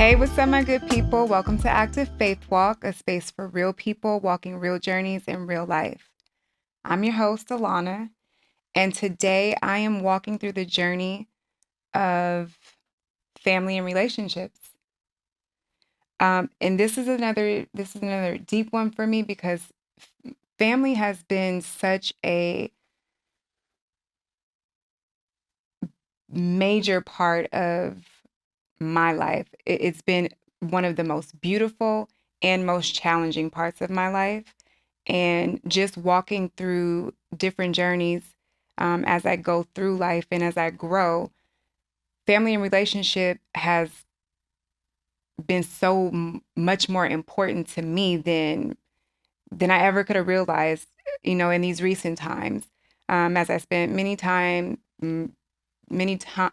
Hey, what's up, my good people? Welcome to Active Faith Walk, a space for real people walking real journeys in real life. I'm your host, Alana, and today I am walking through the journey of family and relationships. And this is another deep one for me because family has been such a major part of my life. It's been one of the most beautiful and most challenging parts of my life. And just walking through different journeys as I go through life and as I grow, family and relationship has been so much more important to me than I ever could have realized, in these recent times. As I spent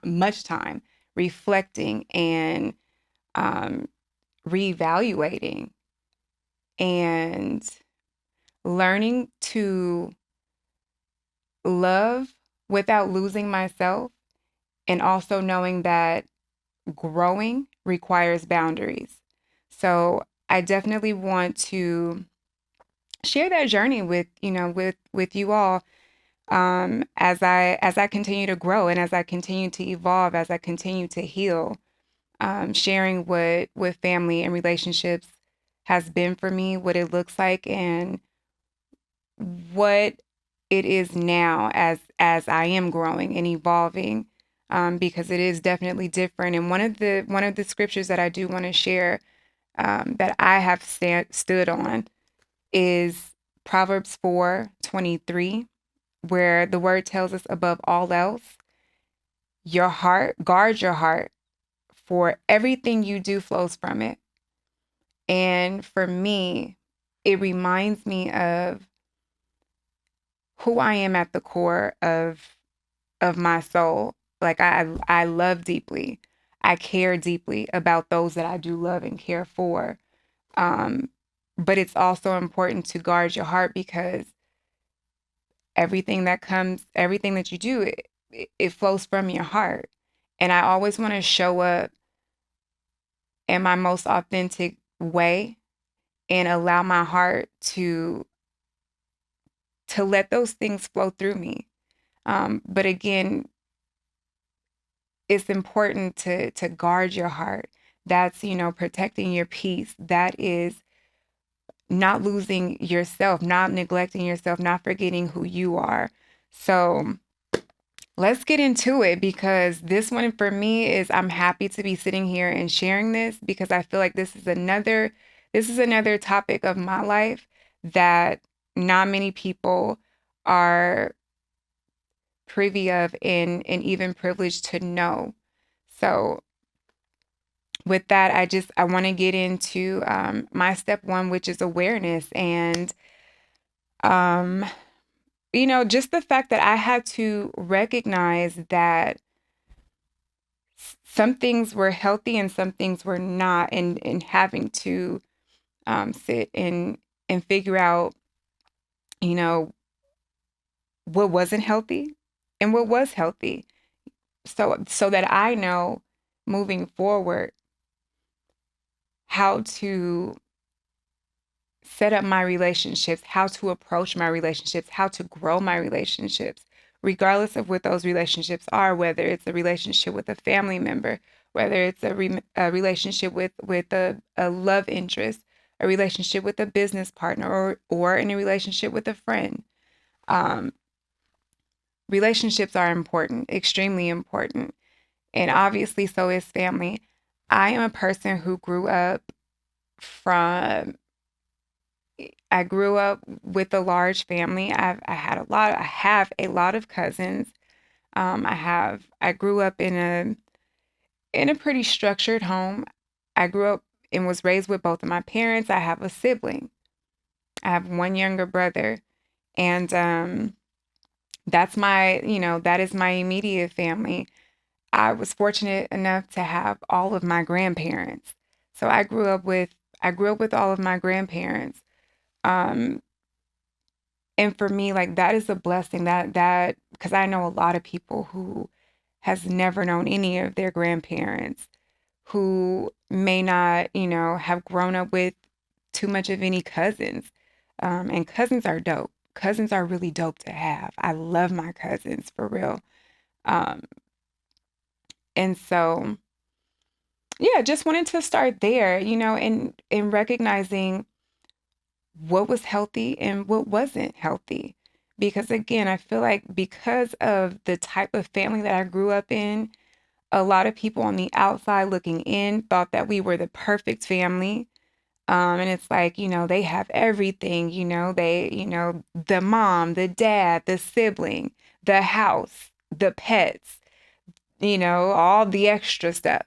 much time reflecting and um, reevaluating and learning to love without losing myself, and also knowing that growing requires boundaries. So I definitely want to share that journey with you all, as I continue to grow and as I continue to evolve, as I continue to heal, sharing what family and relationships has been for me, what it looks like, and what it is now as I am growing and evolving, because it is definitely different. And one of the scriptures that I do want to share, that I have stood on, is Proverbs 4:23, where the word tells us, above all else, your heart, guard your heart, for everything you do flows from it. And for me, it reminds me of who I am at the core of my soul. Like I love deeply. I care deeply about those that I do love and care for. Um, but it's also important to guard your heart, because everything that you do, it flows from your heart. And I always want to show up in my most authentic way and allow my heart to let those things flow through me. But again, it's important to guard your heart. That's, protecting your peace. That is not losing yourself, not neglecting yourself, not forgetting who you are. So let's get into it, because this one for me is, I'm happy to be sitting here and sharing this, because I feel like this is another topic of my life that not many people are privy of, and even privileged to know. So with that, I want to get into my step one, which is awareness. And um, just the fact that I had to recognize that some things were healthy and some things were not, and having to sit and figure out, you know, what wasn't healthy and what was healthy, so that I know moving forward how to set up my relationships, how to approach my relationships, how to grow my relationships, regardless of what those relationships are, whether it's a relationship with a family member, whether it's a relationship with a love interest, a relationship with a business partner, or in a relationship with a friend. Um, Relationships are important, extremely important. And obviously, so is family. I am a person who from I grew up with a large family. I have a lot of cousins. I grew up in a pretty structured home. I grew up and was raised with both of my parents. I have a sibling. I have one younger brother, and that is my immediate family. I was fortunate enough to have all of my grandparents. So I grew up with all of my grandparents. Um, and for me, like, that is a blessing, that because I know a lot of people who has never known any of their grandparents, who may not, have grown up with too much of any cousins. And cousins are dope. Cousins are really dope to have. I love my cousins for real. Um, and so, yeah, just wanted to start there, and recognizing what was healthy and what wasn't healthy. Because again, I feel like because of the type of family that I grew up in, a lot of people on the outside looking in thought that we were the perfect family. And it's like, they have everything, the mom, the dad, the sibling, the house, the pets, all the extra stuff.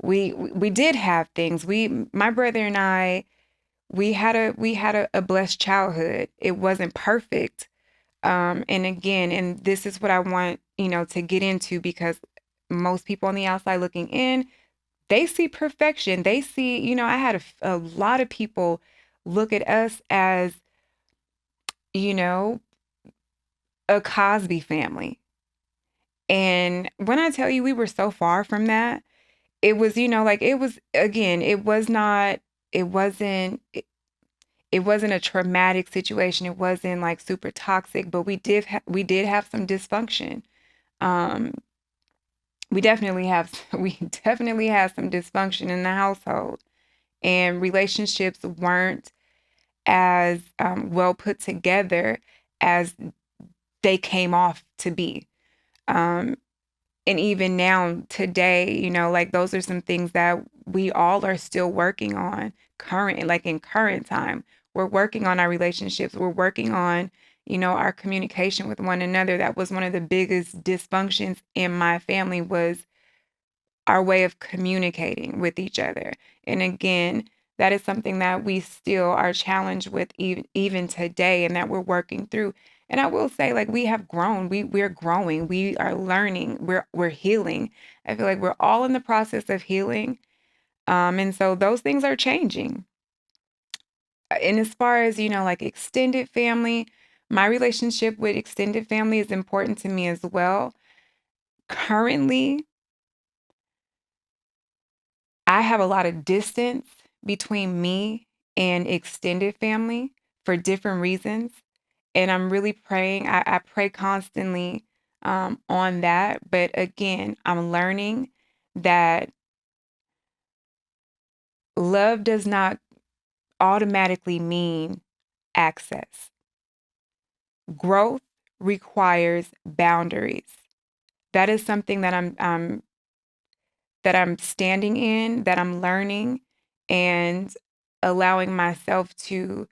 We did have things. My brother and I, we had a blessed childhood. It wasn't perfect. And again, and this is what I want, to get into, because most people on the outside looking in, they see perfection. They see, I had a lot of people look at us as, you know, a Cosby family. And when I tell you we were so far from that, it was, like it was, again, it wasn't, it wasn't a traumatic situation. It wasn't like super toxic, but we did have some dysfunction. Um, we definitely had some dysfunction in the household, and relationships weren't as well put together as they came off to be. Um, and even now, today, like those are some things that we all are still working on like in current time. We're working on our relationships. We're working on, our communication with one another. That was one of the biggest dysfunctions in my family, was our way of communicating with each other. And again, that is something that we still are challenged with even today, and that we're working through. And I will say, like, we have grown. We're growing. We are learning. We're healing. I feel like we're all in the process of healing. And so those things are changing. And as far as, like extended family, my relationship with extended family is important to me as well. Currently, I have a lot of distance between me and extended family for different reasons. And I'm really praying. I pray constantly on that. But again, I'm learning that love does not automatically mean access. Growth requires boundaries. That is something that I'm standing in, that I'm learning, and allowing myself to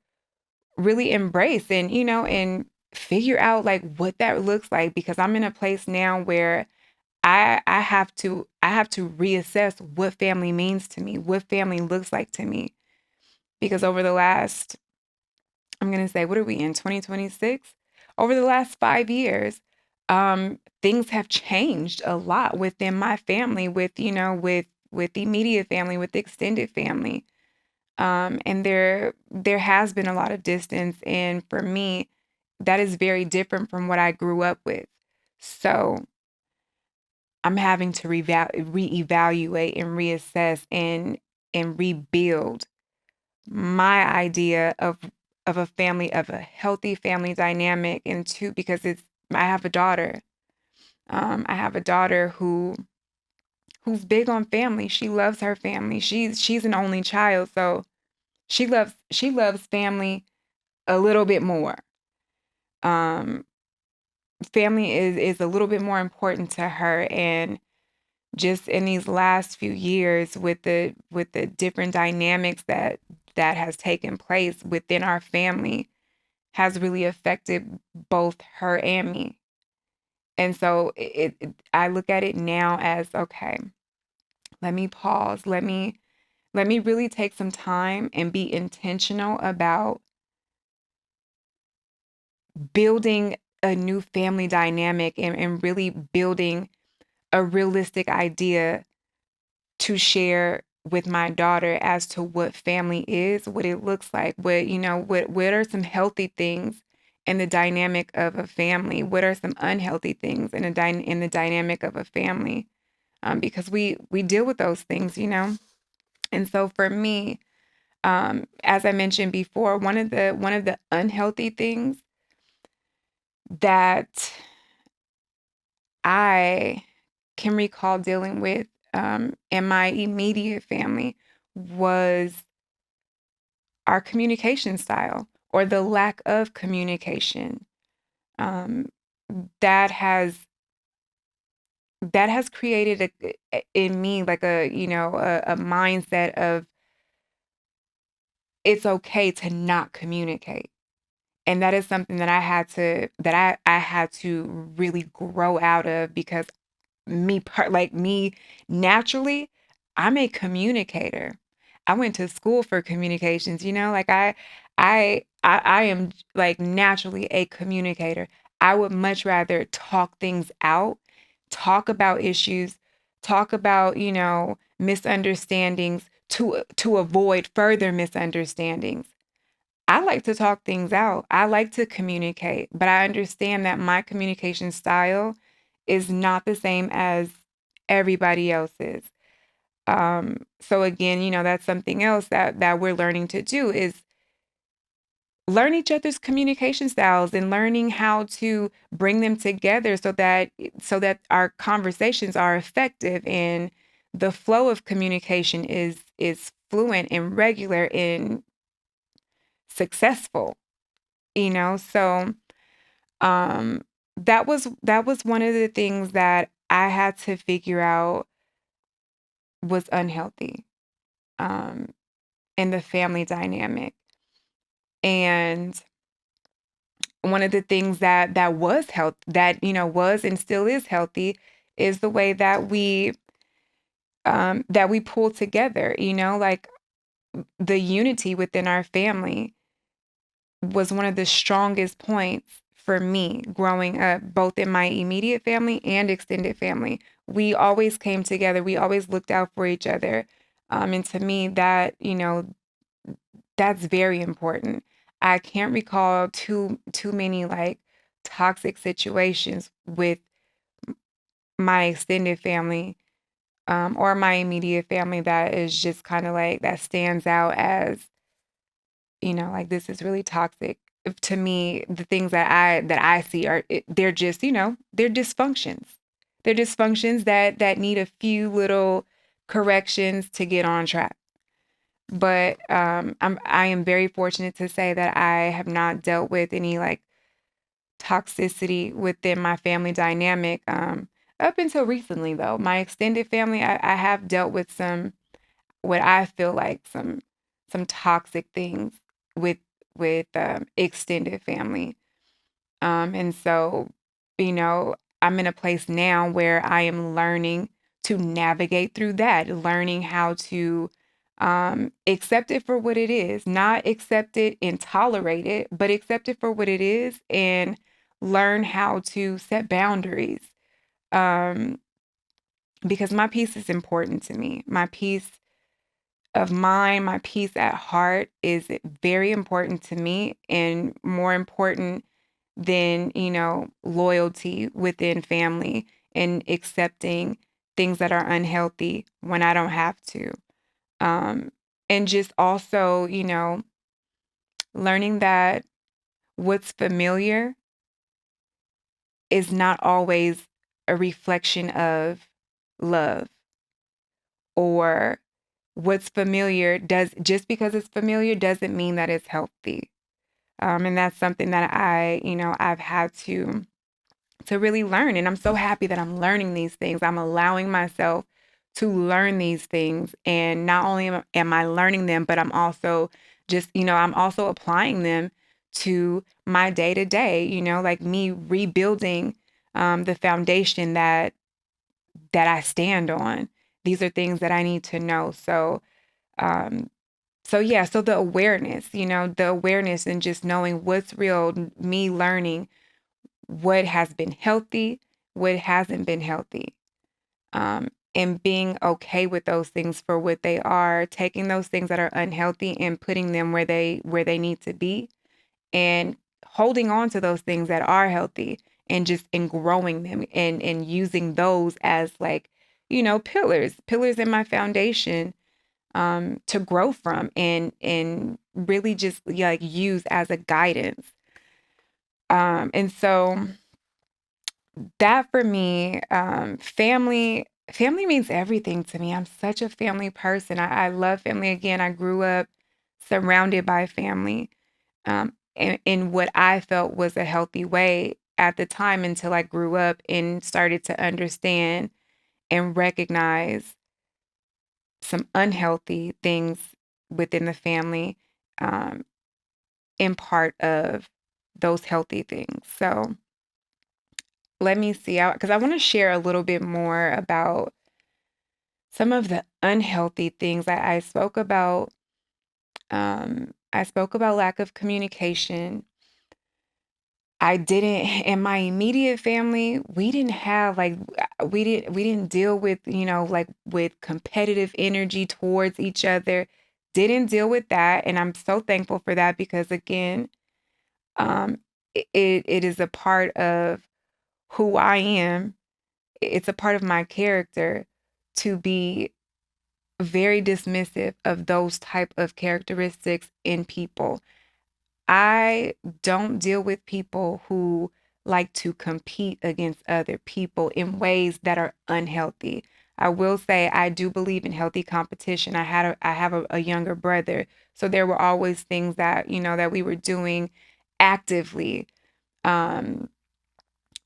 really embrace, and and figure out like what that looks like, because I'm in a place now where I have to reassess what family means to me, what family looks like to me, because over the last, I'm going to say, what are we in, 2026? Over the last 5 years, things have changed a lot within my family, with with the immediate family, with the extended family. And there has been a lot of distance, and for me, that is very different from what I grew up with. So I'm having to reevaluate and reassess and rebuild my idea of a family, of a healthy family dynamic, and two, because I have a daughter. I have a daughter who's big on family. She loves her family. She's an only child, so she loves family a little bit more. Um, Family is a little bit more important to her, and just in these last few years, with the different dynamics that has taken place within our family, has really affected both her and me. And so I look at it now as, okay, let me pause. Let me really take some time and be intentional about building a new family dynamic, and really building a realistic idea to share with my daughter as to what family is, what it looks like, what are some healthy things in the dynamic of a family, what are some unhealthy things in the dynamic of a family. because we deal with those things, you know. And so for me, as I mentioned before, one of the unhealthy things that I can recall dealing with in my immediate family was our communication style or the lack of communication. Um, that has that has created in me like a a mindset of it's okay to not communicate. And that is something that I had to really grow out of because me naturally, I'm a communicator. I went to school for communications, you know, like I am like naturally a communicator. I would much rather talk things out, talk about issues, talk about, misunderstandings to avoid further misunderstandings. I like to talk things out. I like to communicate, but I understand that my communication style is not the same as everybody else's. So again, that's something else that we're learning to do is learn each other's communication styles and learning how to bring them together so that our conversations are effective and the flow of communication is fluent and regular and successful. So um that was one of the things that I had to figure out was unhealthy um in the family dynamic. And one of the things that was health that was and still is healthy is the way that we pull together, like the unity within our family was one of the strongest points for me growing up, both in my immediate family and extended family. We always came together. We always looked out for each other. And to me, that's very important. I can't recall too many like toxic situations with my extended family or my immediate family that is just kind of like that stands out as like this is really toxic. To me, the things that I see they're just, they're dysfunctions. They're dysfunctions that need a few little corrections to get on track. But I am very fortunate to say that I have not dealt with any like toxicity within my family dynamic. Up until recently though, my extended family, I have dealt with some what I feel like some toxic things with extended family. And so, I'm in a place now where I am learning to navigate through that, learning how to accept it for what it is, not accept it and tolerate it, but accept it for what it is and learn how to set boundaries. Um, because my peace is important to me. My peace of mind, my peace at heart is very important to me and more important than, loyalty within family and accepting things that are unhealthy when I don't have to. Um, and just also, learning that what's familiar is not always a reflection of love or what's familiar does just because it's familiar doesn't mean that it's healthy. And that's something that I've had to really learn. And I'm so happy that I'm learning these things. I'm allowing myself to learn these things. And not only am I learning them, but I'm also I'm also applying them to my day to day, like me rebuilding the foundation that I stand on. These are things that I need to know. Um, so yeah, so the awareness and just knowing what's real, me learning what has been healthy, what hasn't been healthy, and being okay with those things for what they are, taking those things that are unhealthy and putting them where they need to be, and holding on to those things that are healthy and just growing them and using those as like pillars in my foundation to grow from and really just like use as a guidance. And so that for me, family means everything to me. I'm such a family person. I love family. Again, I grew up surrounded by family, in what I felt was a healthy way at the time until I grew up and started to understand and recognize some unhealthy things within the family, um, in part of those healthy things. So let me see out because I want to share a little bit more about some of the unhealthy things. I spoke about. I spoke about lack of communication. I didn't in my immediate family, we didn't have like we didn't deal with, like with competitive energy towards each other. Didn't deal with that, and I'm so thankful for that because again, um it is a part of who I am. It's a part of my character to be very dismissive of those type of characteristics in people. I don't deal with people who like to compete against other people in ways that are unhealthy. I will say I do believe in healthy competition. I have a younger brother, so there were always things that, that we were doing actively, um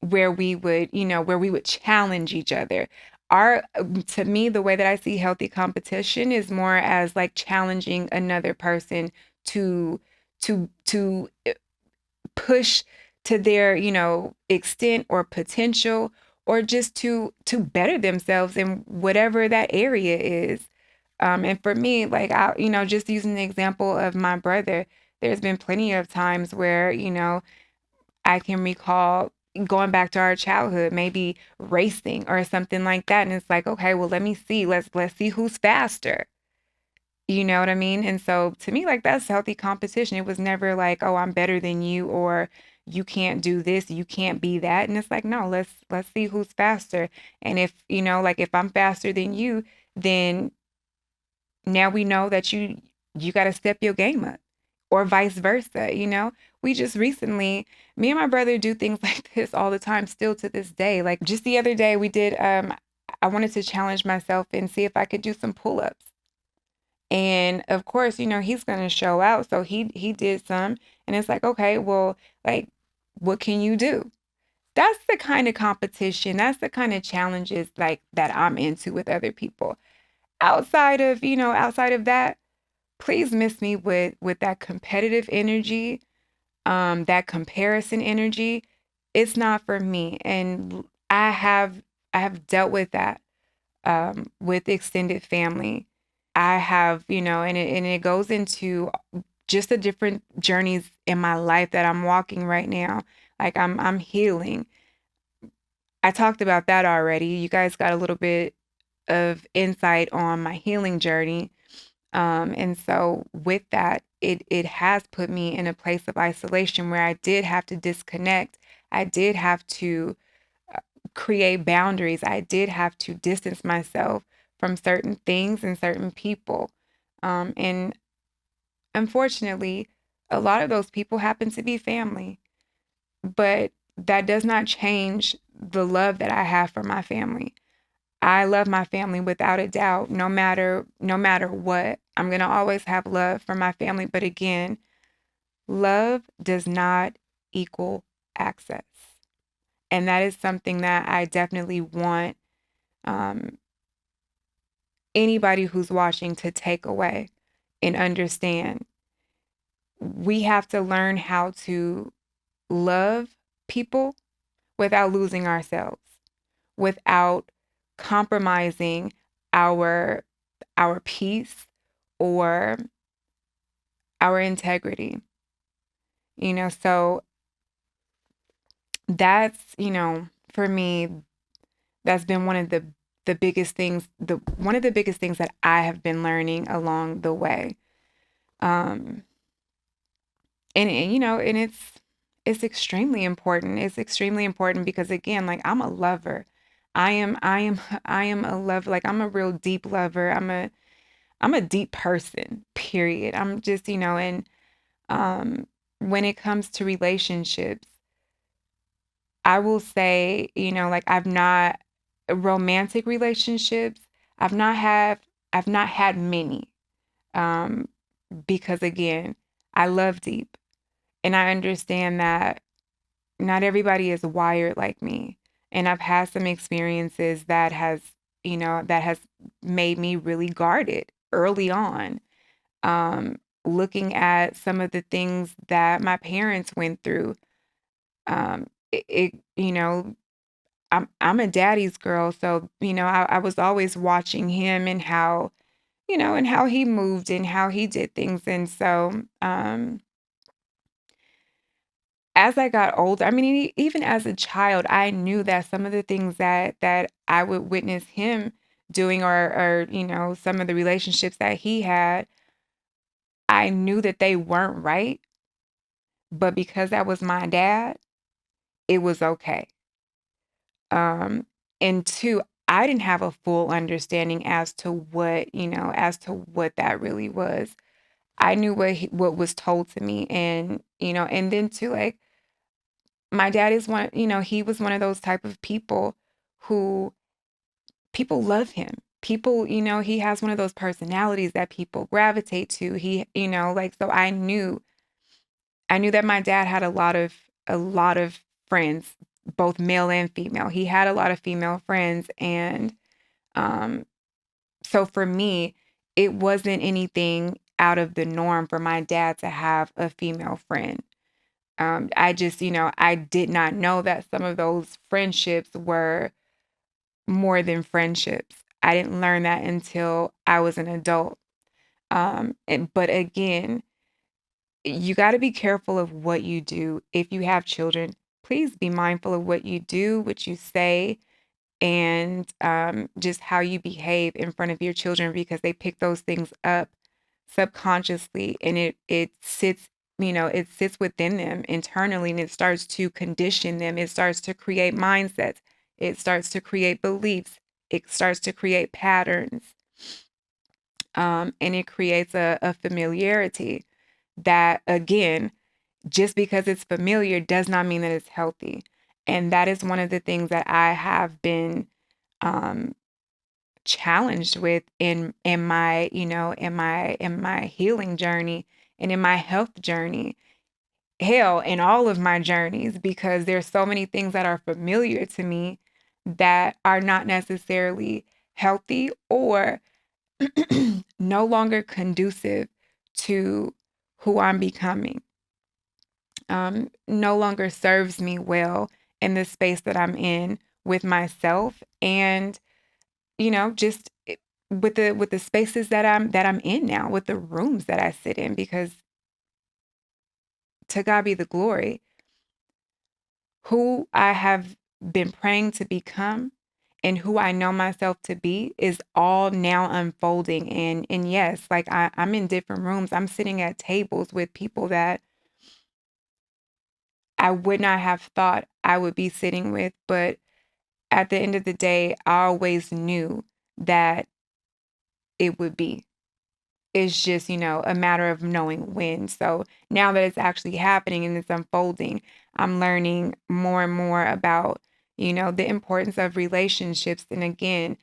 where we would challenge each other. Our To me, the way that I see healthy competition is more as like challenging another person to to push to their, extent or potential, or just to better themselves in whatever that area is. And for me, like just using the example of my brother, there's been plenty of times where, I can recall going back to our childhood, maybe racing or something like that. And it's like, okay, well, let me see. Let's see who's faster. You know what I mean? And so to me, like that's healthy competition. It was never like, oh, I'm better than you, or you can't do this, you can't be that. And it's like, no, let's see who's faster. And if, like if I'm faster than you, then now we know that you got to step your game up, or vice versa. We just recently, me and my brother do things like this all the time still to this day. Like just the other day we did, I wanted to challenge myself and see if I could do some pull-ups. And of course, he's going to show out, so he did some, and it's like, okay, well, like what can you do? That's the kind of competition, that's the kind of challenges like that I'm into with other people. Outside of that, please miss me with that competitive energy, that comparison energy. It's not for me. And I have dealt with that, with extended family. I have, and it goes into just the different journeys in my life that I'm walking right now. Like I'm healing. I talked about that already. You guys got a little bit of insight on my healing journey. And so with that, it has put me in a place of isolation where I did have to disconnect. I did have to create boundaries. I did have to distance myself from certain things and certain people. And unfortunately, a lot of those people happen to be family, but that does not change the love that I have for my family. I love my family without a doubt, no matter what. I'm going to always have love for my family, but again, love does not equal access. And that is something that I definitely want, um, anybody who's watching to take away and understand. We have to learn how to love people without losing ourselves, without compromising our our peace or our integrity. So that's, for me, that's been one of the biggest things, the one of the biggest things that I have been learning along the way. Um and it's extremely important. It's extremely important because again, like I'm a lover. I am a lover. Like, I'm a real deep lover. I'm a deep person, period. I'm just, and um when it comes to relationships, I will say, like, I've not romantic relationships. I've not had I've not had many. Um because again, I love deep, and I understand that not everybody is wired like me. And I've had some experiences that has made me really guarded early on. Looking at some of the things that my parents went through, it I'm a daddy's girl, so I was always watching him and how and how he moved and how he did things, and so as I got older, I mean, even as a child, I knew that some of the things that I would witness him doing, or some of the relationships that he had, I knew that they weren't right, but because that was my dad, it was okay. Um, and two, I didn't have a full understanding as to what that really was. I knew what was told to me, and and then too, like, my dad is he was one of those type of people who people love him. People, he has one of those personalities that people gravitate to. He, like, so I knew that my dad had a lot of friends, both male and female. He had a lot of female friends, and um so for me, it wasn't anything out of the norm for my dad to have a female friend. I just, I did not know that some of those friendships were more than friendships. I didn't learn that until I was an adult. But again, you got to be careful of what you do. If you have children, please be mindful of what you do, what you say, and just how you behave in front of your children, because they pick those things up subconsciously, and it sits it sits within them internally, and it starts to condition them. It starts to create mindsets. It starts to create beliefs. It starts to create patterns, and it creates a familiarity that, again, just because it's familiar does not mean that it's healthy. And that is one of the things that I have been um, challenged with in my in my healing journey and in my health journey. Hell, in all of my journeys, because there's so many things that are familiar to me that are not necessarily healthy, or no longer conducive to who I'm becoming. No longer serves me well in the space that I'm in with myself, and just with the spaces that I'm in now, with the rooms that I sit in, because to God be the glory, who I have been praying to become and who I know myself to be is all now unfolding. And yes, like, I'm in different rooms. I'm sitting at tables with people that I would not have thought I would be sitting with, but at the end of the day, I always knew that it would be. It's just, a matter of knowing when. So now that it's actually happening and it's unfolding, I'm learning more and more about, the importance of relationships. And again,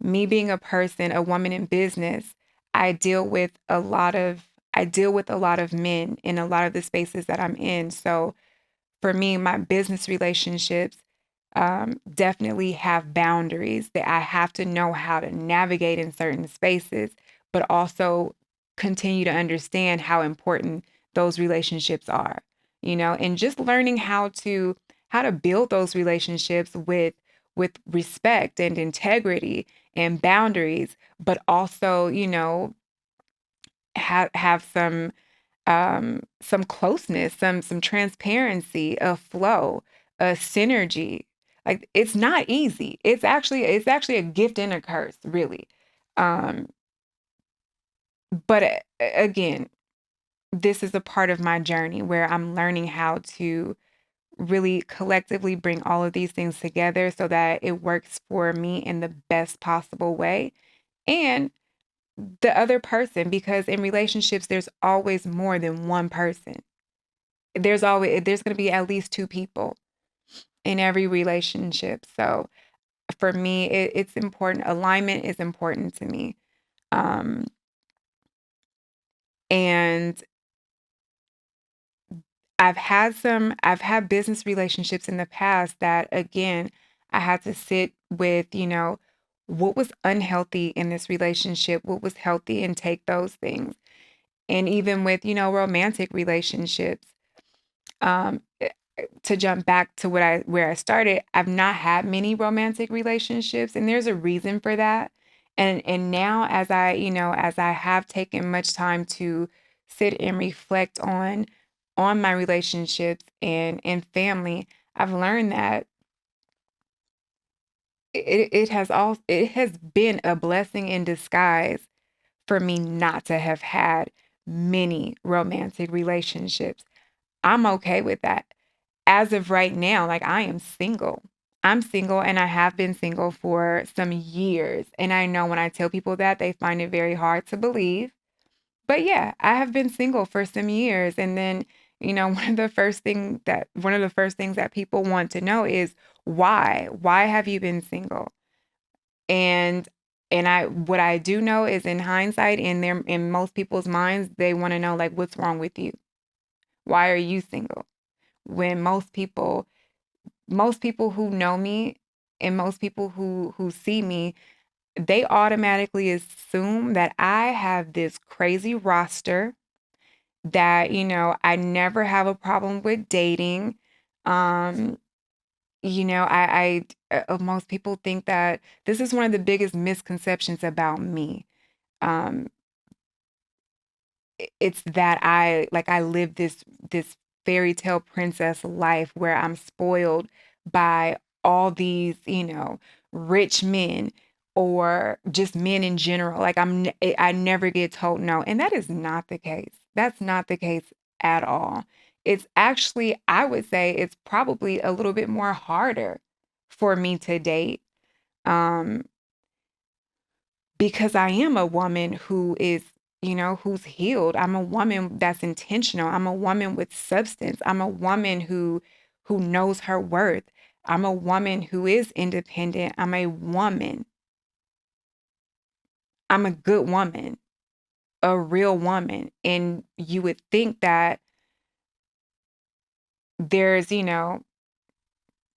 me being a person, a woman in business, I deal with a lot of I deal with a lot of men in a lot of the spaces that I'm in. So for me, my business relationships definitely have boundaries that I have to know how to navigate in certain spaces, but also continue to understand how important those relationships are, and just learning how to build those relationships with respect and integrity and boundaries, but also, have some closeness, some transparency, a flow, a synergy. Like, it's not easy. It's actually a gift and a curse, really. Um, but again, this is a part of my journey where I'm learning how to really collectively bring all of these things together so that it works for me in the best possible way. And the other person, because in relationships, there's always more than one person. There's going to be at least two people in every relationship. So for me, it's important. Alignment is important to me. Um, and I've had business relationships in the past that, again, I had to sit with, what was unhealthy in this relationship, what was healthy, and take those things. And even with, romantic relationships, um, eh, to jump back to where I started, I've not had many romantic relationships, and there's a reason for that. And now, as I have taken much time to sit and reflect on my relationships and family, I've learned that it has been a blessing in disguise for me not to have had many romantic relationships. I'm okay with that. As of right now, like, I am single. I'm single and I have been single for some years. And I know when I tell people that, they find it very hard to believe. But yeah, I have been single for some years. And then, one of the first things that people want to know is why? Why have you been single? And what I do know is, in hindsight, in most people's minds, they want to know, like, what's wrong with you? Why are you single? When most people who know me and most people who see me, they automatically assume that I have this crazy roster, that, I never have a problem with dating. Um, most people think that this is one of the biggest misconceptions about me. Um, it's that I live this fairy tale princess life where I'm spoiled by all these, rich men, or just men in general. Like, I never get told no, and that is not the case. That's not the case at all. It's actually, I would say, it's probably a little bit more harder for me to date. Um, because I am a woman who is, who's healed. I'm a woman that's intentional. I'm a woman with substance. I'm a woman who knows her worth. I'm a woman who is independent. I'm a woman. I'm a good woman, a real woman. And you would think that there's,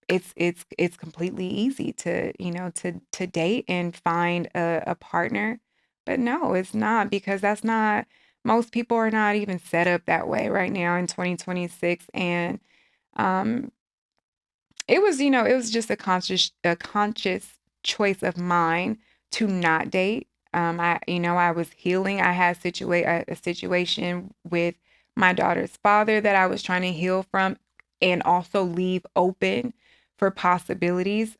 it's completely easy to, to date and find a partner. But no, it's not, because that's not, most people are not even set up that way right now in 2026. And um it was just a conscious choice of mine to not date. I was healing. I had a situation with my daughter's father that I was trying to heal from, and also leave open for possibilities.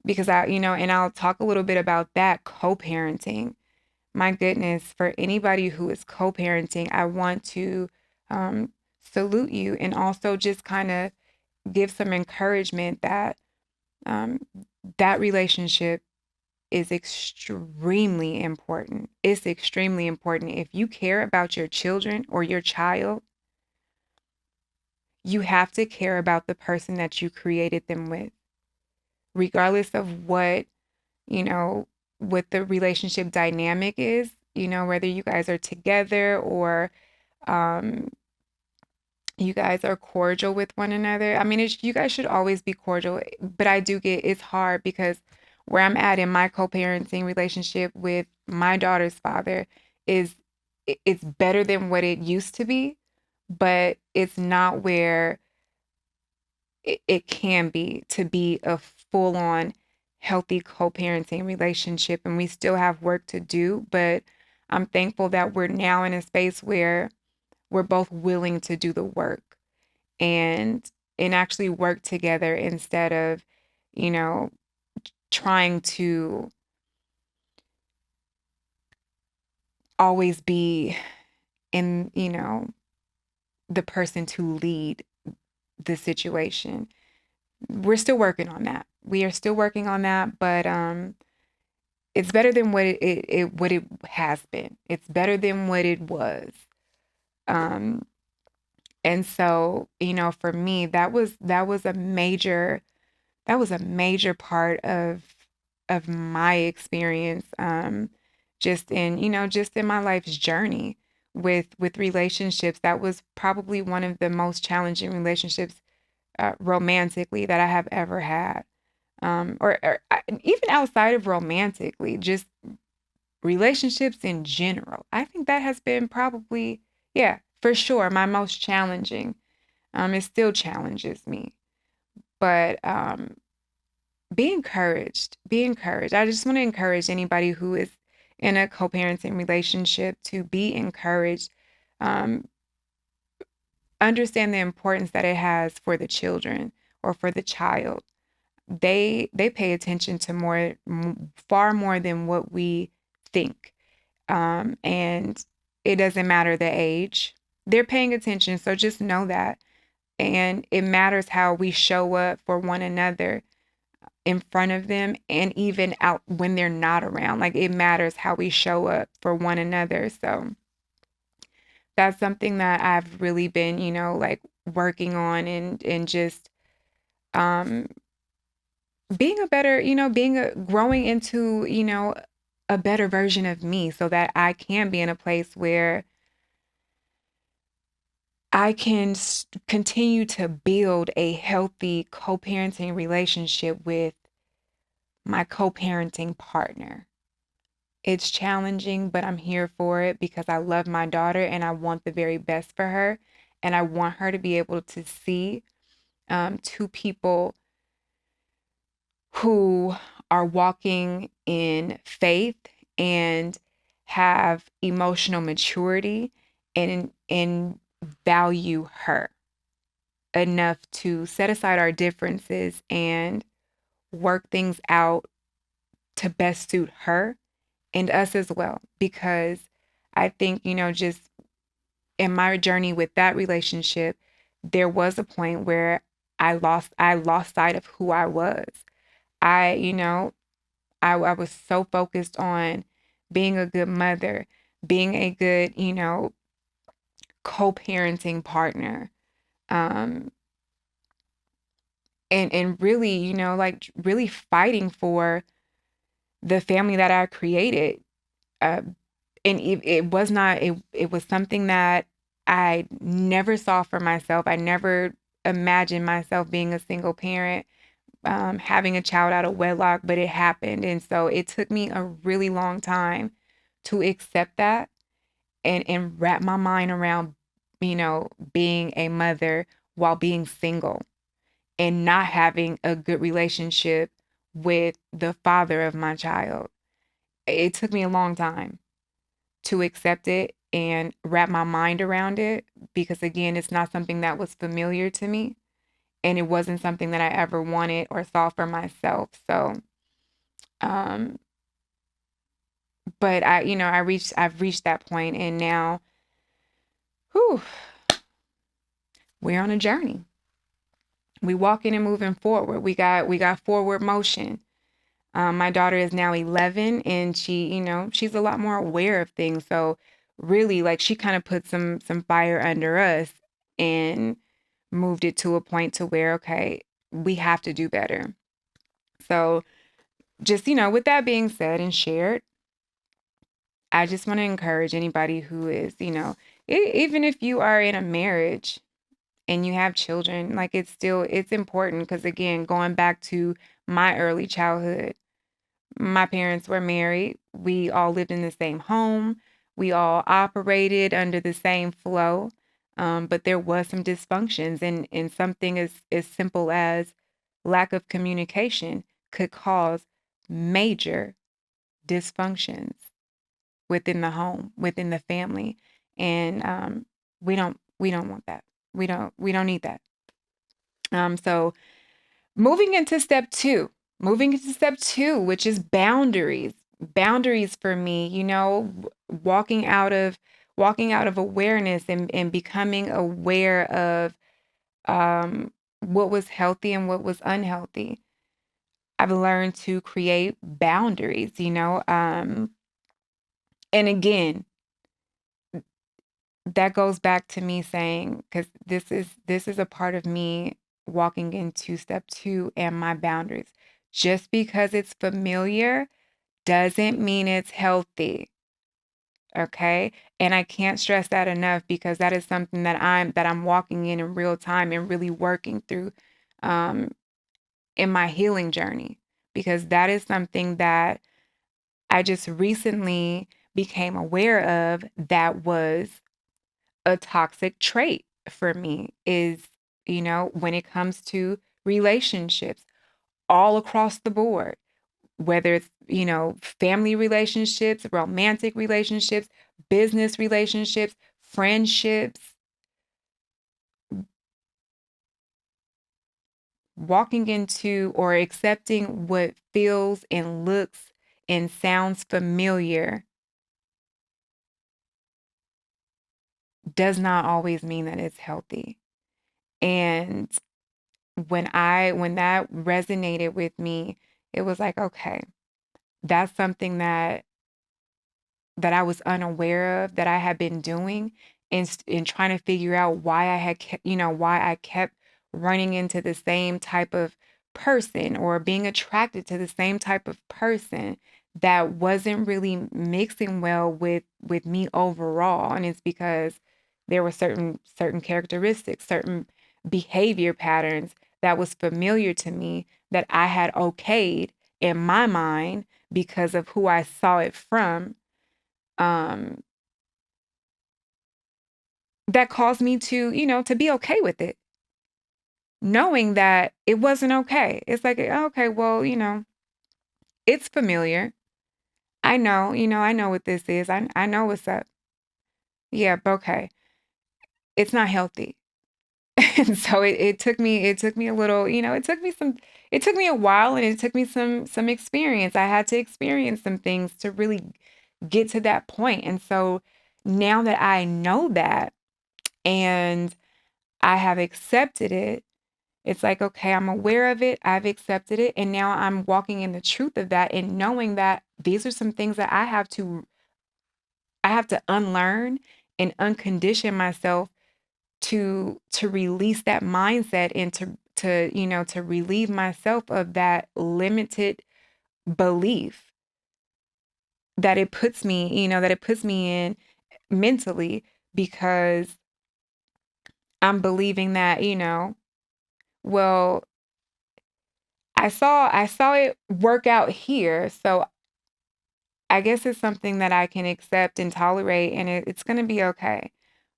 Because and I'll talk a little bit about that, co-parenting. My goodness, for anybody who is co-parenting, I want to um, salute you, and also just kind of give some encouragement that um, that relationship is extremely important. It's extremely important. If you care about your children or your child, you have to care about the person that you created them with, regardless of you know, what the relationship dynamic is, whether you guys are together, or um, you guys are cordial with one another. I mean, you guys should always be cordial, but I do get it's hard, because where I'm at in my co-parenting relationship with my daughter's father is it's better than what it used to be, but it's not where it can be to be a full-on healthy co-parenting relationship, and we still have work to do, but I'm thankful that we're now in a space where we're both willing to do the work, and actually work together, instead of, you know, trying to always be in, the person to lead. the situation. We're still working on that. We are still working on that, but it's better than what it has been. It's better than what it was. Um, and so, for me, that was a major part of my experience, just in my life's journey with relationships. That was probably one of the most challenging relationships, romantically, that I have ever had. Even outside of romantically, just relationships in general. I think that has been probably, yeah, for sure, my most challenging. It still challenges me, but be encouraged. Be encouraged. I just want to encourage anybody who is in a co-parenting relationship to be encouraged. Um, Understand the importance that it has for the children or for the child. They pay attention to far more than what we think. And it doesn't matter the age. They're paying attention, so just know that. And it matters how we show up for one another in front of them and even out when they're not around. Like, it matters how we show up for one another. So that's something that I've really been, like, working on, and just um being a better, growing into, a better version of me so that I can be in a place where I can continue to build a healthy co-parenting relationship with my co-parenting partner. It's challenging, but I'm here for it because I love my daughter and I want the very best for her. And I want her to be able to see two people who are walking in faith and have emotional maturity and value her enough to set aside our differences and work things out to best suit her and us as well. Because I think, just in my journey with that relationship, there was a point where I lost sight of who I was. I, I was so focused on being a good mother, being a good, co-parenting partner. Um, and really, like, really fighting for the family that I created. Uh, and it was not, it was something that I never saw for myself. I never imagined myself being a single parent, having a child out of wedlock, but it happened. And so it took me a really long time to accept that and wrap my mind around, being a mother while being single and not having a good relationship with the father of my child. It took me a long time to accept it and wrap my mind around it because, again, it's not something that was familiar to me, and it wasn't something that I ever wanted or saw for myself. So, um, but I've reached that point, and now, whew, we're on a journey. We walking and moving forward. We got forward motion. My daughter is now 11, and she's a lot more aware of things. So really, like, she kind of put some fire under us and moved it to a point to where, okay, we have to do better. So just, with that being said and shared, I just want to encourage anybody who is, even if you are in a marriage and you have children, like, it's important because, again, going back to my early childhood, my parents were married. We all lived in the same home. We all operated under the same flow. But there was some dysfunctions, and something as simple as lack of communication could cause major dysfunctions within the home, within the family. And we don't want that. We don't need that. So moving into step two, which is boundaries. Boundaries for me, walking out of awareness and becoming aware of what was healthy and what was unhealthy. I've learned to create boundaries, and again, that goes back to me saying, because this is a part of me walking into step two and my boundaries. Just because it's familiar doesn't mean it's healthy. Okay. And I can't stress that enough because that is something that I'm walking in real time and really working through um in my healing journey, because that is something that I just recently became aware of that was a toxic trait for me is, when it comes to relationships all across the board, whether it's, family relationships, romantic relationships, business relationships, friendships, walking into or accepting what feels and looks and sounds familiar does not always mean that it's healthy. And when that resonated with me, it was like, okay, that's something that I was unaware of that I had been doing, and trying to figure out why I had kept, why I kept running into the same type of person or being attracted to the same type of person that wasn't really mixing well with me overall. And it's because there were certain characteristics, certain behavior patterns that was familiar to me that I had okayed in my mind because of who I saw it from, um, that caused me to, to be okay with it, knowing that it wasn't okay. It's like, okay, well, it's familiar. I know what this is. I know what's up. Yeah, but okay. It's not healthy. And so it took me a little, it took me a while, and it took me some experience. I had to experience some things to really get to that point. And so now that I know that, and I have accepted it, it's like, okay, I'm aware of it, I've accepted it, and now I'm walking in the truth of that and knowing that these are some things that I have to unlearn and uncondition myself to release that mindset, and to relieve myself of that limited belief that it puts me in mentally, because I'm believing that, well, I saw it work out here, so I guess it's something that I can accept and tolerate, and it's going to be okay.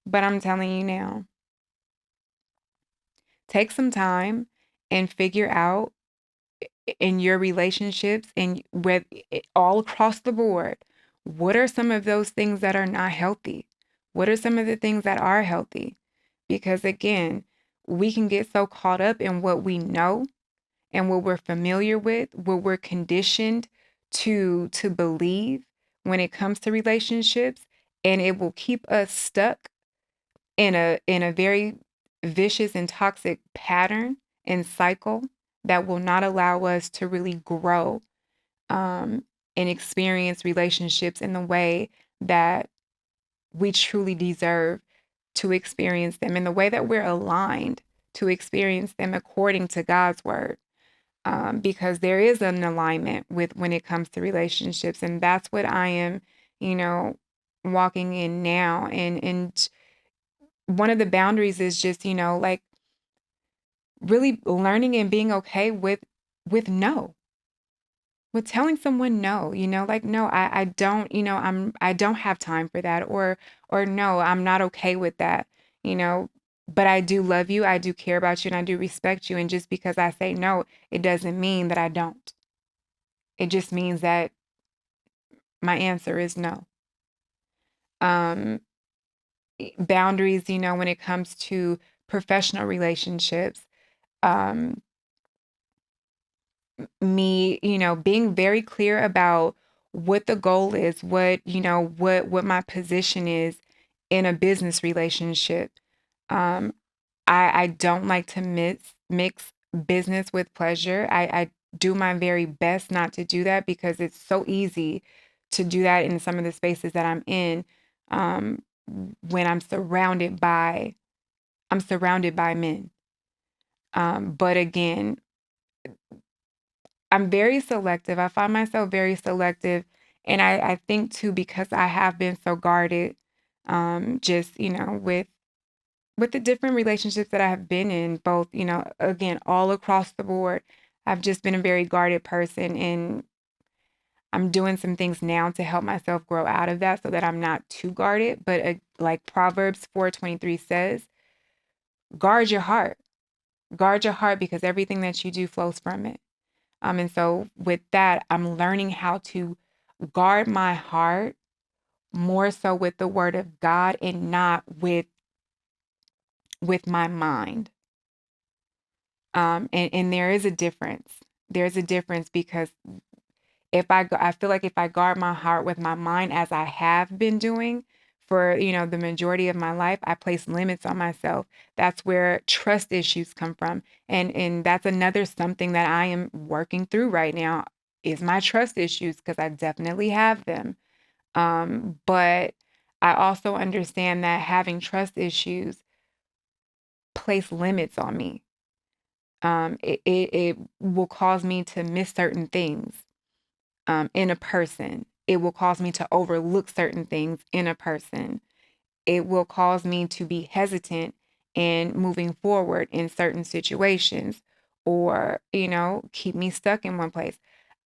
But I'm telling you now, take some time and figure out in your relationships and with all across the board, what are some of those things that are not healthy? What are some of the things that are healthy? Because again, we can get so caught up in what we know and what we're familiar with, what we're conditioned to believe when it comes to relationships, and it will keep us stuck in a very vicious and toxic pattern and cycle that will not allow us to really grow, um, and experience relationships in the way that we truly deserve to experience them, in the way that we're aligned to experience them according to God's word. Because there is an alignment with when it comes to relationships, and that's what I am, you know, walking in now. And one of the boundaries is just, like really learning and being okay with no, with telling someone no, like, no, I don't, I don't have time for that, or no, I'm not okay with that, you know, but I do love you, I do care about you, and I do respect you. And just because I say no, it doesn't mean that I don't. It just means that my answer is no. Um, Boundaries, when it comes to professional relationships, um, me, being very clear about what the goal is, what my position is in a business relationship. Um, I don't like to mix business with pleasure. I do my very best not to do that because it's so easy to do that in some of the spaces that I'm in, um, when I'm surrounded by men. But again, I'm very selective. I find myself very selective. And I think too, because I have been so guarded, just, with the different relationships that I have been in, both, again, all across the board, I've just been a very guarded person. And I'm doing some things now to help myself grow out of that so that I'm not too guarded. But like Proverbs 4:23 says, guard your heart. Guard your heart because everything that you do flows from it. And so with that, I'm learning how to guard my heart more so with the word of God and not with my mind. And there is a difference. There's a difference because I feel like if I guard my heart with my mind as I have been doing for, the majority of my life, I place limits on myself. That's where trust issues come from. And that's another something that I am working through right now is my trust issues because I definitely have them. But I also understand that having trust issues place limits on me. It will cause me to miss certain things in a person. It will cause me to overlook certain things in a person. It will cause me to be hesitant in moving forward in certain situations or, keep me stuck in one place.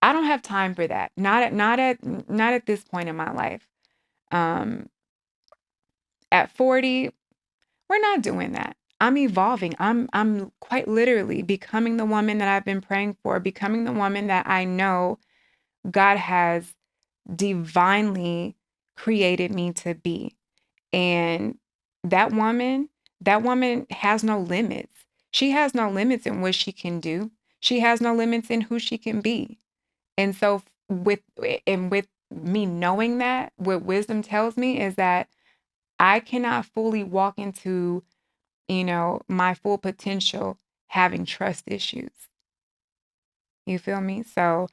I don't have time for that. Not at this point in my life. Um, at 40, we're not doing that. I'm evolving. I'm quite literally becoming the woman that I've been praying for, becoming the woman that I know God has divinely created me to be. And that woman, that woman has no limits. She has no limits in what she can do. She has no limits in who she can be. And so with me knowing that, what wisdom tells me is that I cannot fully walk into, my full potential having trust issues. You feel me? So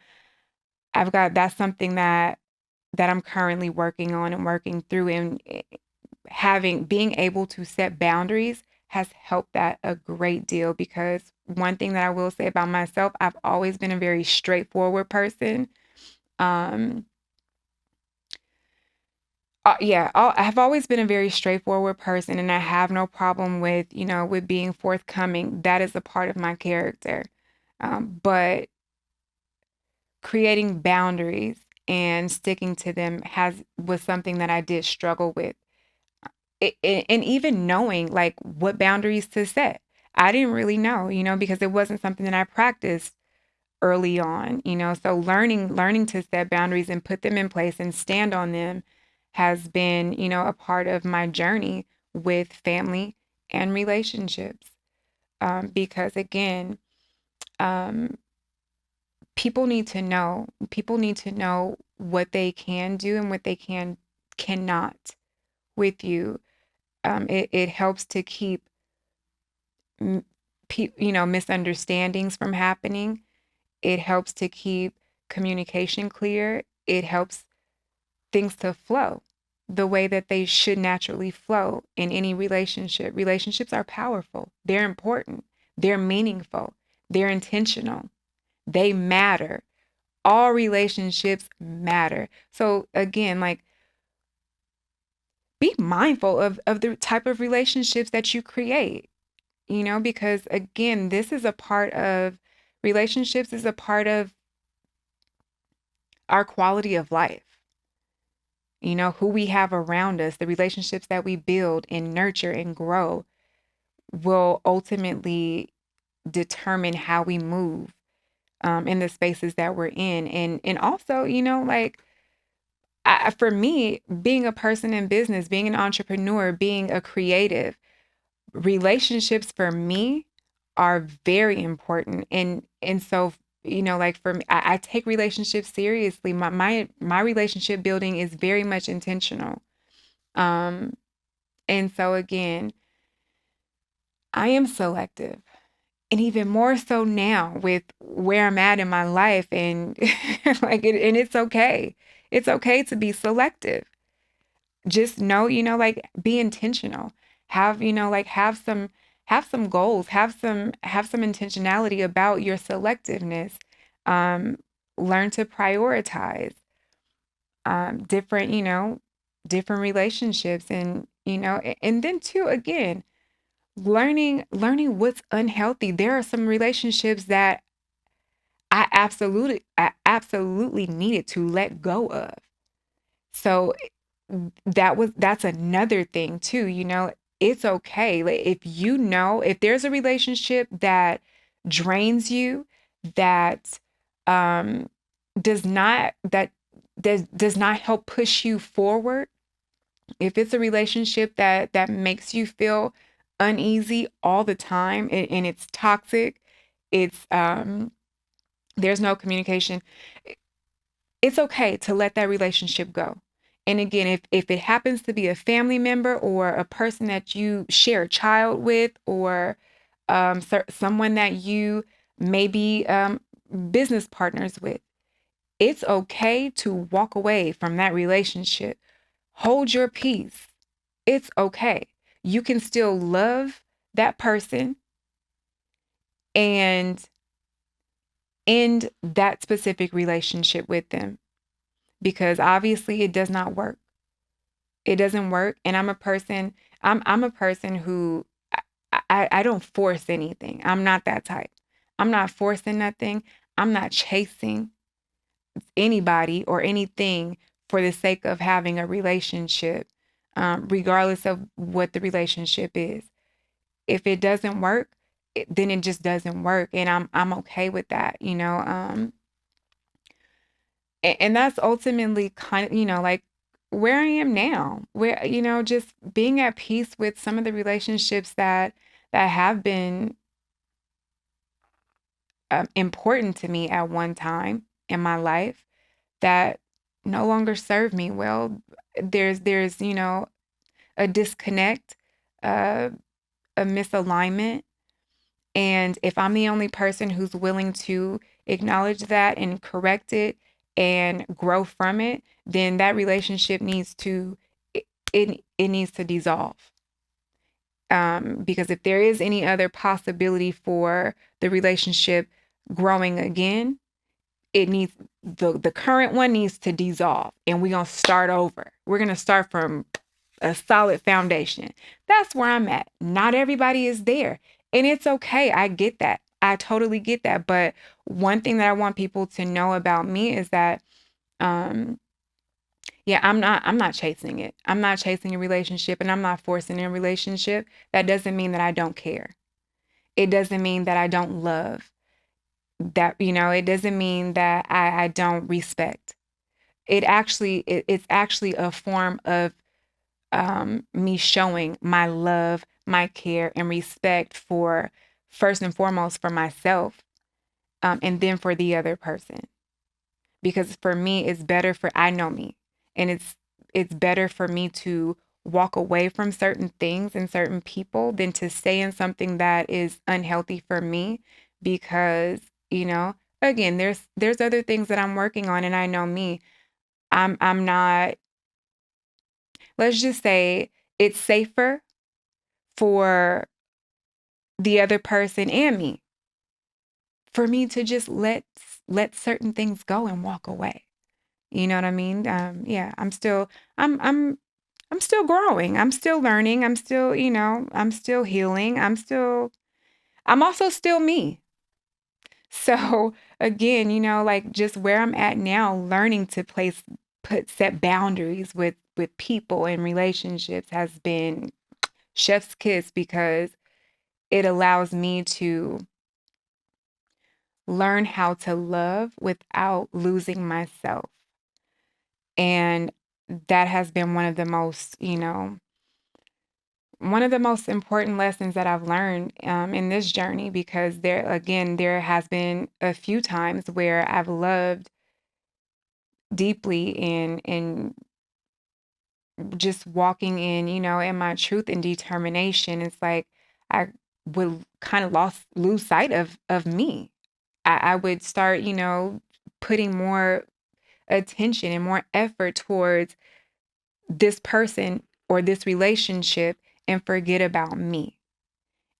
that's something that I'm currently working on and working through, and being able to set boundaries has helped that a great deal because one thing that I will say about myself, I've always been a very straightforward person. Um yeah, I've always been a very straightforward person and I have no problem with being forthcoming. That is a part of my character. But creating boundaries and sticking to them was something that I did struggle with. And even knowing like what boundaries to set. I didn't really know, because it wasn't something that I practiced early on, so learning to set boundaries and put them in place and stand on them has been, a part of my journey with family and relationships. Because again, um, people need to know what they can do and what they cannot with you. It helps to keep misunderstandings from happening. It helps to keep communication clear. It helps things to flow the way that they should naturally flow in any relationship. Relationships are powerful. They're important. They're meaningful. They're intentional. They matter. All relationships matter. So again, like be mindful of the type of relationships that you create, because again, this is a part of relationships is a part of our quality of life. Who we have around us, the relationships that we build and nurture and grow will ultimately determine how we move in the spaces that we're in. And also, like for me, being a person in business, being an entrepreneur, being a creative, relationships for me are very important. And so, like for me, I take relationships seriously. My relationship building is very much intentional. Um, and so again, I am selective. And even more so now with where I'm at in my life and and it's okay. It's okay to be selective. Just know, like be intentional. Have, have some goals, have some intentionality about your selectiveness. Um Learn to prioritize different, different relationships and and then too again learning what's unhealthy. There are some relationships that I absolutely needed to let go of. So that's another thing too, it's okay. Like if there's a relationship that drains you, that um does not help push you forward, if it's a relationship that makes you feel uneasy all the time and it's toxic, it's there's no communication, it's okay to let that relationship go. And again, if it happens to be a family member or a person that you share a child with, or someone that you may be business partners with, it's okay to walk away from that relationship. Hold your peace. It's okay. You can still love that person and end that specific relationship with them, because obviously it does not work. It doesn't work. And I'm a person who I don't force anything. I'm not that type. I'm not forcing nothing. I'm not chasing anybody or anything for the sake of having a relationship, regardless of what the relationship is. If it doesn't work, then it just doesn't work, and I'm okay with that. And that's ultimately kind of, like where I am now, where, just being at peace with some of the relationships that have been important to me at one time in my life that no longer serve me well. There's a disconnect, uh, a misalignment. And if I'm the only person who's willing to acknowledge that and correct it and grow from it, then that relationship it needs to dissolve. Because if there is any other possibility for the relationship growing again, it needs the current one needs to dissolve, and we're gonna start over. We're gonna start from a solid foundation. That's where I'm at. Not everybody is there. And it's okay. I get that. I totally get that. But one thing that I want people to know about me is that um yeah, I'm not chasing it. I'm not chasing a relationship and I'm not forcing a relationship. That doesn't mean that I don't care. It doesn't mean that I don't love. It doesn't mean that I don't respect. It's actually a form of me showing my love, my care, and respect for, first and foremost, for myself, and then for the other person. Because for me, it's better for I know me, and it's better for me to walk away from certain things and certain people than to stay in something that is unhealthy for me. Because again, there's other things that I'm working on, and I know me. I'm not. Let's just say it's safer for the other person and me for me to just let certain things go and walk away. You know what I mean? Yeah, I'm I'm still growing. I'm still learning. I'm still, I'm still healing. I'm also still me. So again, like just where I'm at now, learning to set boundaries with people and relationships has been chef's kiss, because it allows me to learn how to love without losing myself. And that has been one of the most important lessons that I've learned in this journey, because there has been a few times where I've loved deeply and just walking in my truth and determination. It's like I would kind of lose sight of me. I would start, putting more attention and more effort towards this person or this relationship and forget about me.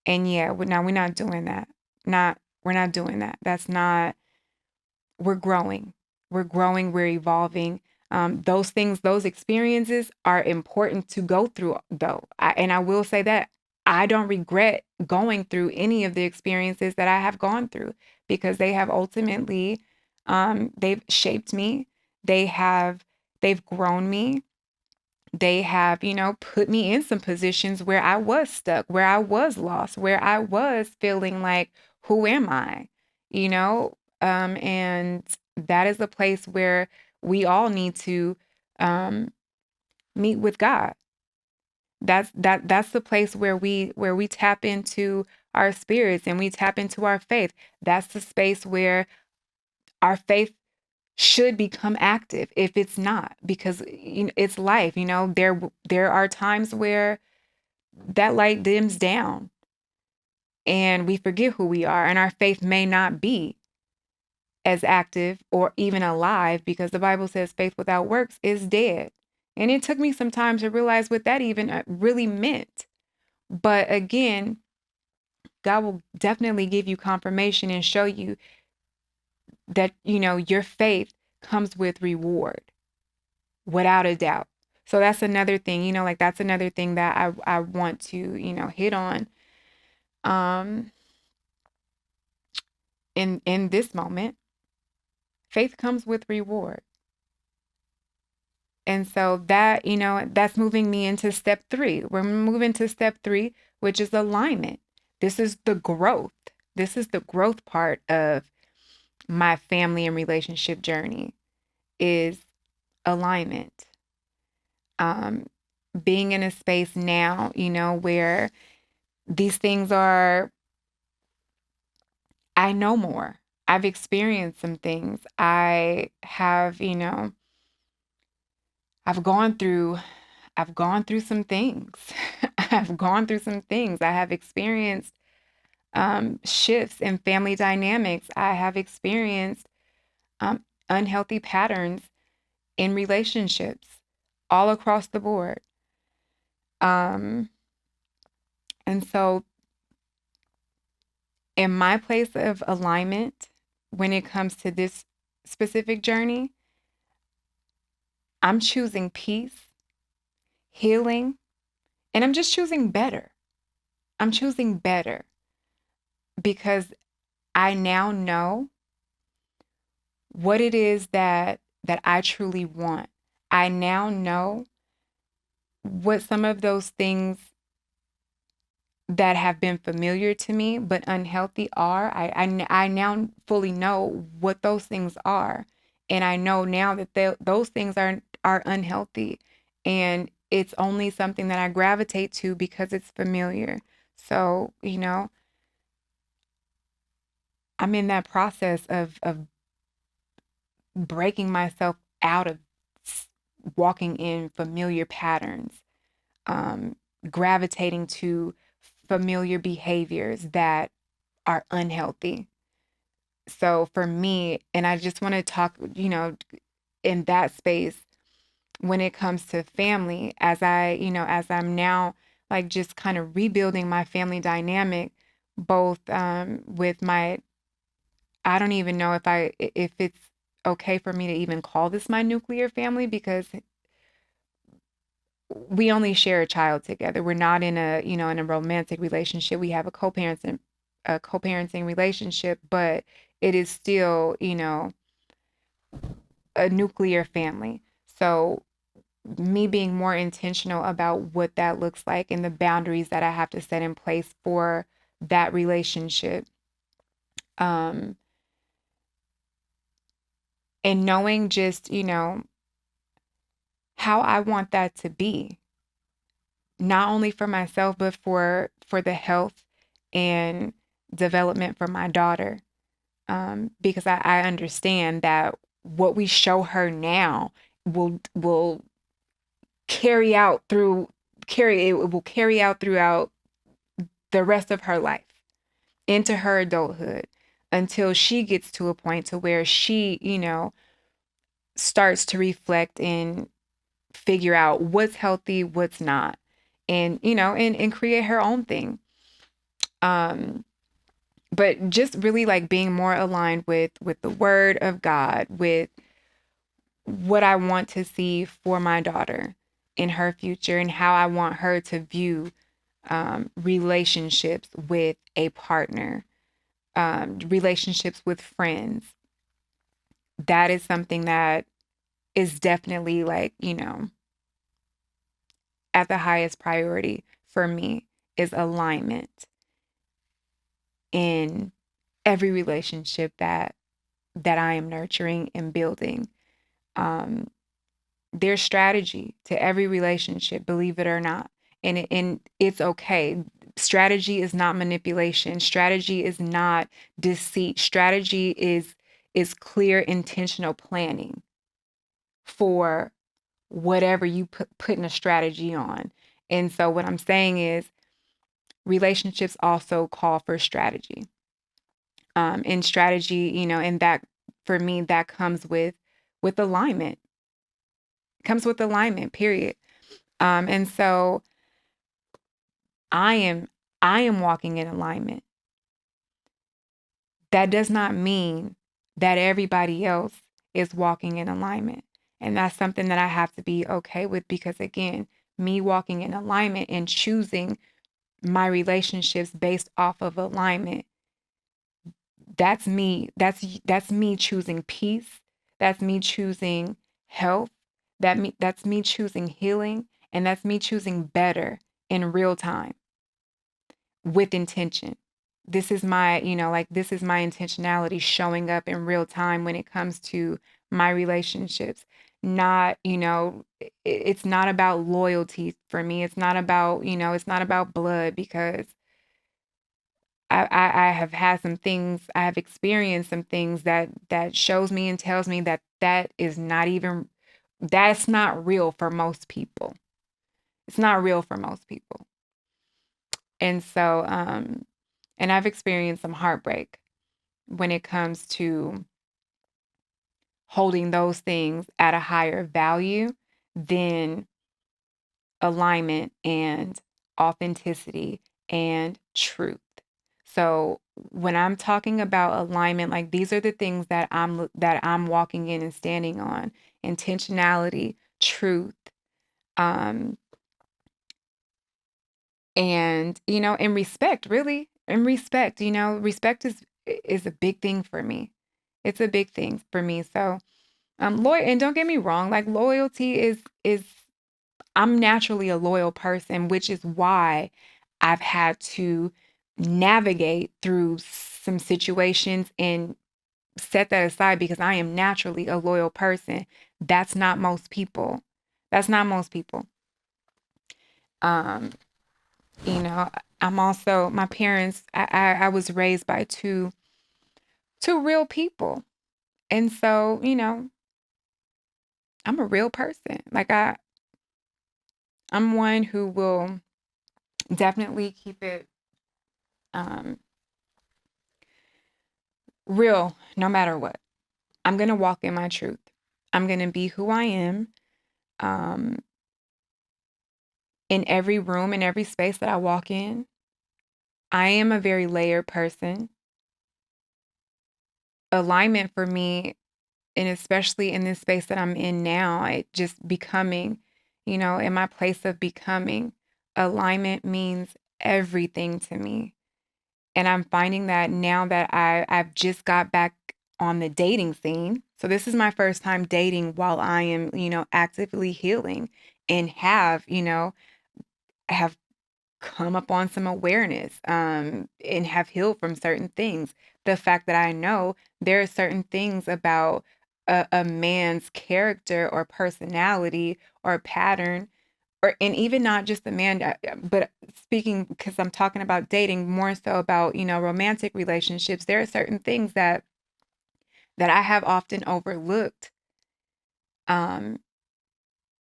And yeah, now we're not doing that. We're not doing that. That's not, we're growing. We're growing, we're evolving. Those things, those experiences are important to go through, though. And I will say that I don't regret going through any of the experiences that I have gone through, because they have ultimately, they've shaped me. They have, they've grown me. They have, put me in some positions where I was stuck, where I was lost, where I was feeling like, who am I? And that is a place where we all need to um, meet with God. That's the place where we tap into our spirits and we tap into our faith. That's the space where our faith should become active if it's not, because it's life. There are times where that light dims down and we forget who we are, and our faith may not be as active or even alive, because the Bible says faith without works is dead. And it took me some time to realize what that even really meant. But again, God will definitely give you confirmation and show you that, your faith comes with reward, without a doubt. So that's another thing, like that's another thing that I want to, hit on um in this moment. Faith comes with reward. And so that, that's moving me into step 3. We're moving to step 3, which is alignment. This is the growth. This is the growth part of my family and relationship journey, is alignment. Um, Being in a space now, where these things are, I know more. I've experienced some things. I have, I've gone through I've gone through some things. I've gone through some things. I have experienced shifts in family dynamics. I have experienced unhealthy patterns in relationships all across the board. Um, and so, in my place of alignment, when it comes to this specific journey, I'm choosing peace, healing, and I'm just choosing better. I'm choosing better because I now know what it is that I truly want. I now know what some of those things that have been familiar to me but unhealthy are. I now fully know what those things are, and I know now that those things are unhealthy, and it's only something that I gravitate to because it's familiar. So I'm in that process of breaking myself out of walking in familiar patterns, um, gravitating to familiar behaviors that are unhealthy. So for me, and I just want to talk, in that space when it comes to family, as I'm now like just kind of rebuilding my family dynamic, both with my, I don't even know if it's okay for me to even call this my nuclear family, because we only share a child together. We're not in a romantic relationship. We have a co-parenting relationship, but it is still, a nuclear family. So me being more intentional about what that looks like and the boundaries that I have to set in place for that relationship. Um, and knowing just, how I want that to be, not only for myself, but for the health and development for my daughter. Because I understand that what we show her now will carry out throughout the rest of her life into her adulthood until she gets to a point to where she, starts to reflect and figure out what's healthy, what's not, and and create her own thing. Um, but just really like being more aligned with the word of God, with what I want to see for my daughter in her future and how I want her to view relationships with a partner, relationships with friends. That is something that is definitely like, at the highest priority for me is alignment in every relationship that I am nurturing and building. Um, there's strategy to every relationship, believe it or not. And it's okay. Strategy is not manipulation. Strategy is not deceit. Strategy is clear intentional planning for whatever you putting a strategy on. And so what I'm saying is relationships also call for strategy. And strategy, and that for me that comes with alignment. Comes with alignment, period. And so I am I am walking in alignment. That does not mean that everybody else is walking in alignment. And that's something that I have to be okay with because again, me walking in alignment and choosing my relationships based off of alignment, that's me choosing peace, that's me choosing health, that's me choosing healing, and that's me choosing better in real time with intention. This is my, this is my intentionality showing up in real time when it comes to my relationships. Not, it's not about loyalty for me. It's not about, it's not about blood because I have had some things, I have experienced some things that shows me and tells me that is not even, that's not real for most people. It's not real for most people. And so, and I've experienced some heartbreak when it comes to holding those things at a higher value than alignment and authenticity and truth. So when I'm talking about alignment, like these are the things that I'm walking in and standing on: intentionality, truth, um, and and respect. Really, and respect. Respect is a big thing for me. It's a big thing for me. So loyal, and don't get me wrong, like loyalty is I'm naturally a loyal person, which is why I've had to navigate through some situations and set that aside because I am naturally a loyal person. That's not most people. That's not most people. Um, you know, I'm also my parents. I was raised by two real people, and so I'm a real person. Like I'm one who will definitely keep it um, real no matter what. I'm going to walk in my truth. I'm going to be who I am um, in every room, in every space that I walk in. I am a very layered person. Alignment for me, and especially in this space that I'm in now, it just becoming, in my place of becoming, alignment means everything to me. And I'm finding that now that I've just got back on the dating scene. So this is my first time dating while I am, actively healing and have come up on some awareness and have healed from certain things. The fact that I know there are certain things about a man's character or personality or pattern or and even not just the man but speaking because I'm talking about dating more so about romantic relationships. There are certain things that I have often overlooked um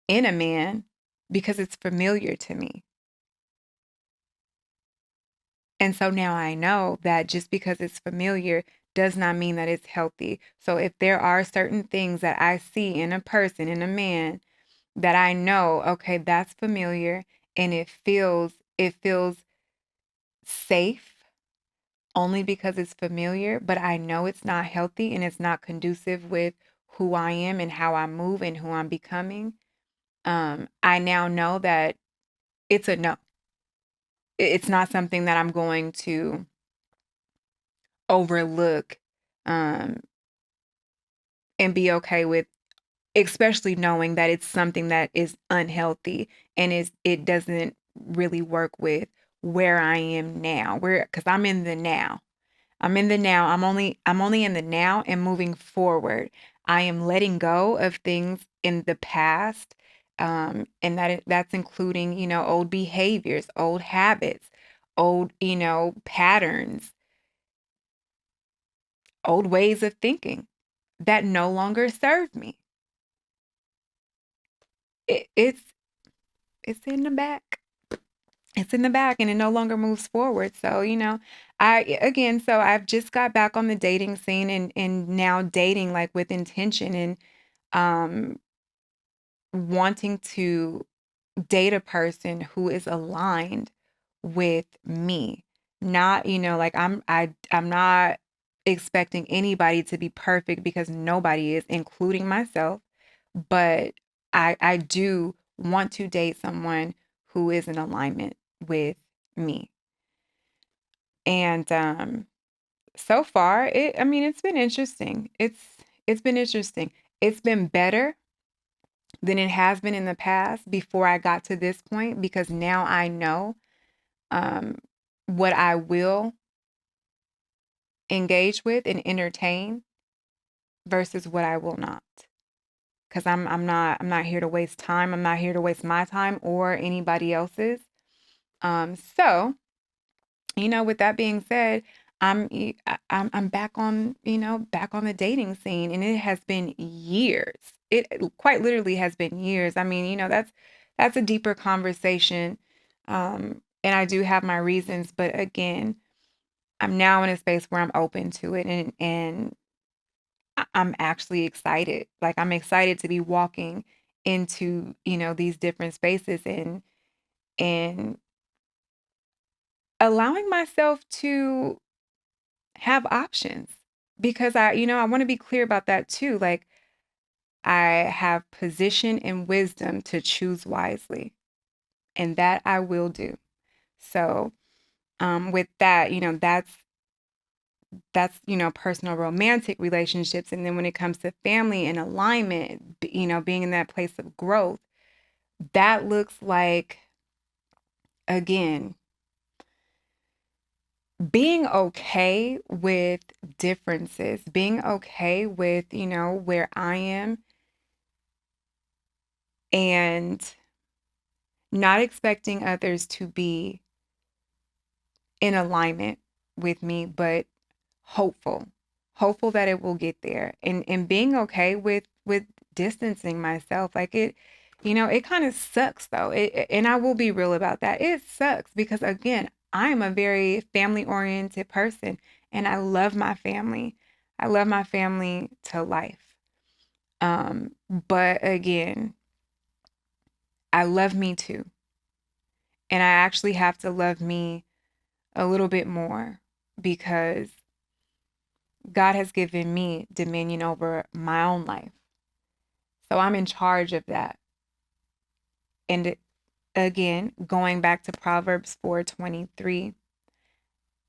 in a man because it's familiar to me. And so now I know that just because it's familiar does not mean that it's healthy. So if there are certain things that I see in a person, in a man, that I know, okay, that's familiar and it feels safe only because it's familiar, but I know it's not healthy and it's not conducive with who I am and how I move and who I'm becoming. I now know that it's a no. It's not something that I'm going to overlook um, and be okay with, especially knowing that it's something that is unhealthy and it doesn't really work with where I am now. Where Because I'm in the now. I'm in the now. I'm only in the now and moving forward. I am letting go of things in the past, and that's including old behaviors, old habits, old patterns, old ways of thinking that no longer serve me. It's in the back. It's in the back and it no longer moves forward. So, so I've just got back on the dating scene and now dating like with intention and um wanting to date a person who is aligned with me. Not, like I'm not expecting anybody to be perfect because nobody is, including myself, but I do want to date someone who is in alignment with me. And so far it's been interesting. It's been interesting. It's been better than it has been in the past before I got to this point because now I know um, what I will engage with and entertain versus what I will not. Because I'm not here to waste time. I'm not here to waste my time or anybody else's. So with that being said, I'm back on back on the dating scene, and it has been years. It quite literally has been years. I mean, that's a deeper conversation, and I do have my reasons. But again, I'm now in a space where I'm open to it, and I'm actually excited. Like I'm excited to be walking into these different spaces and allowing myself to have options because I want to be clear about that too. Like I have position and wisdom to choose wisely, and that I will do. So, with that, that's personal romantic relationships, and then when it comes to family and alignment, being in that place of growth, that looks like again being okay with differences, being okay with where I am and not expecting others to be in alignment with me, but hopeful, hopeful that it will get there, and being okay with distancing myself. Like it kind of sucks though. And I will be real about that. It sucks because again, I'm a very family oriented person, and I love my family. I love my family to life. But again, I love me too. And I actually have to love me a little bit more because God has given me dominion over my own life. So I'm in charge of that. And again, going back to Proverbs 4:23,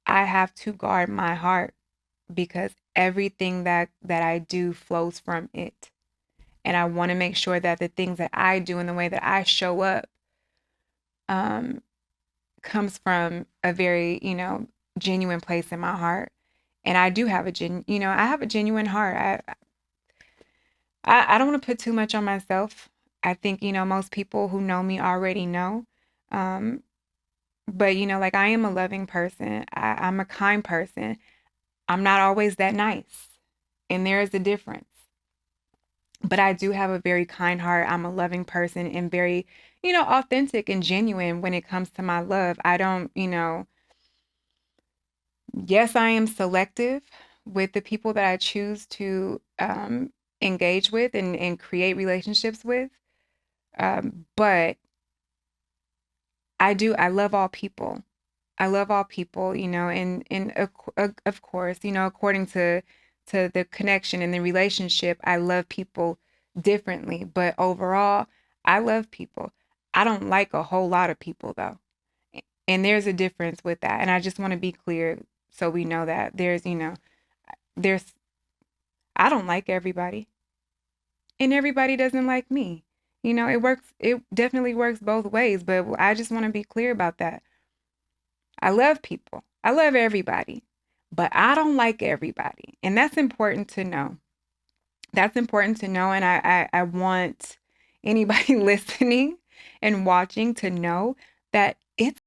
I have to guard my heart because everything that I do flows from it. And I want to make sure that the things that I do and the way that I show up um, comes from a very, genuine place in my heart. And I do have I have a genuine heart. I don't want to put too much on myself. I think, most people who know me already know. Um, but, like I am a loving person. I'm a kind person. I'm not always that nice. And there is a difference. But I do have a very kind heart. I'm a loving person and very, authentic and genuine when it comes to my love. I don't, Yes, I am selective with the people that I choose to engage with and create relationships with. But I love all people. I love all people, of course, according to the connection and the relationship, I love people differently. But overall, I love people. I don't like a whole lot of people though. And there's a difference with that. And I just want to be clear so we know that there's I don't like everybody and everybody doesn't like me. It definitely works both ways, but I just want to be clear about that. I love people. I love everybody, but I don't like everybody. And that's important to know. That's important to know. And I want anybody listening and watching to know that it's